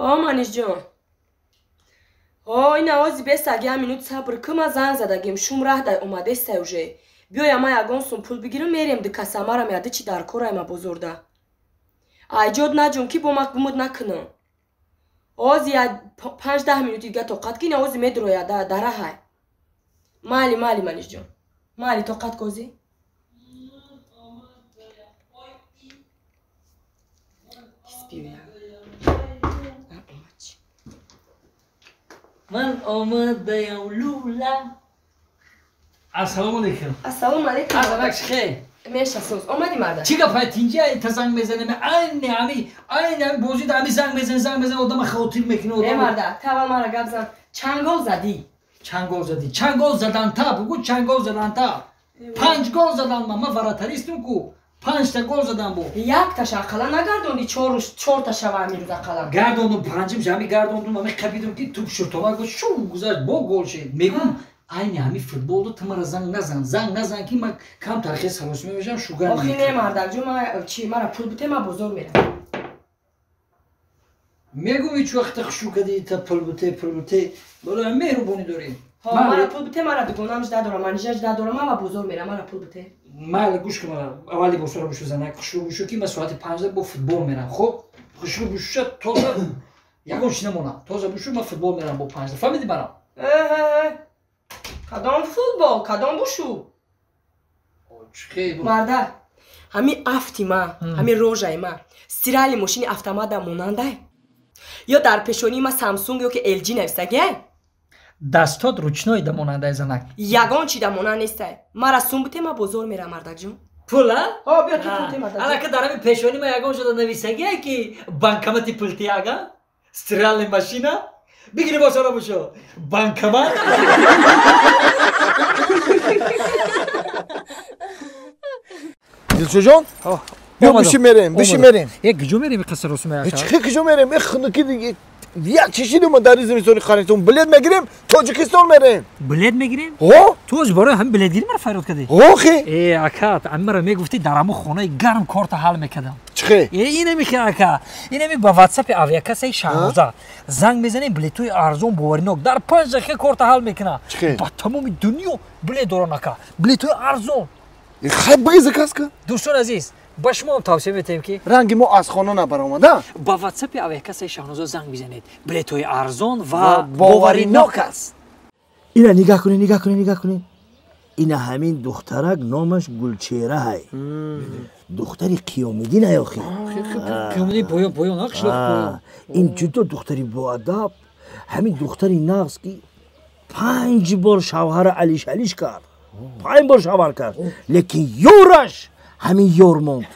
منیش جان این آوازی بست اگه همینوت صبر کم از زنگ زدگیم شوم راه در اومده استوژه بیایم ما یگان سون پول بگیرم میریم دو کسامه را میاده چی در کورای ما بزرده ایجاد نجون کی با ما گمود نکنم آوازی 5-10 مینوت دیگه توقت کی آوازی میدرویا در های مالی منیش جان مالی توقت کوزی من آمدم لولا السلام علیکم السلام علیکم عزبکش خیر میشه سوز آمدی مرده چی گفت اینجا تا زنگ میزنه این همی بازی دا همی زنگ میزنه آدم خاطر میکنه مرده تو اول مرا گپ زن چند گل زدی چند گل زدن تا بگو چند گل زدن تا 5 گل زدن من وراتریستم کو 5 تا گل زدن بو یک تاش اقلا نگردوندی 4 تا شوا میروز اقلا گردوندم پنجم جمی گردوندم من خبیدم که توپ شوتوما گو شو گذاشت با گل شد میگم این همی فوتبال رو تمر زنگ نزن که من کم تاریخ سروش میشم شوگر آخی نه مردک جو ما چی مرا پول بده ما بزرگ میرم میگم هیچ وقت شو کدی تا پول بده بالا مهربونی داری مرا پول بده مرا بگونم جدا دارم منیجر جدا دارم ما بزرگ میرم مرا پول بده مال گوش کن اولی بسر بشو زنه خوشو که من ساعت 5 با فوتبال میرم خب خوشو بشو تازه یکونش نمونم تازه بشو من فوتبال میرم با 5 فهمیدی برام کدام فوتبال کدام بشو مرده همین افتی ما همین روژای ما سیرالی ماشین افتامادا موننده یا در پیشونی ما سامسونگ یا که ال جی نویسته دستات روچنای دا موننده زنک یگان چی دا موننده نیسته مرا سون بوده ما بزرگ میرم مردک جون پولا؟ بیا تو پولتی مردک الا که در همین پیشونی ما یگان شده نویسته که بانکمتی پولتی آگا سیرالی ماشینا بگیری با سارا بشو بانکمت دلشو جان بیا بشی میریم یک گجو میریم قصر رسوم یا چه کجا میریم اخنکی دیگه یک چیزی ما در زمستانی خریدیم بلد میگیریم تاجیکستان میریم بلد میگیریم تو از برای هم بلد گیری مرا فرود کردی خی ای اکات امرا میگفتی درامو خونه گرم کارت حال میکردم چه اینه میگه اکا اینه با واتساپ اویاکاسی شاهزا زنگ میزنیم بلیتوی ارزون بورینوک در 5 دقیقه کارت حال میکنه با تمام دنیا بلیت دورانکا بلیتوی ارزون خیلی بگیزه کاسکا دوستان عزیز با شما هم توصیه می‌کنم که رنگ ما از خانه نبرآمده با واتساپ اویاکاسی شاهنوزا زنگ بزنید بلیت‌های ارزان و باوریناک است اینا نگاه کنین اینا همین دخترک نامش گلچهره های دختری قیامدین های آخی قیامدین پایان نقش این جدا دختری با ادب همین دختری نقص که 5 بار شوهر علیش کرد 5 بار شوهر کرد لیکن یورش همین یور موند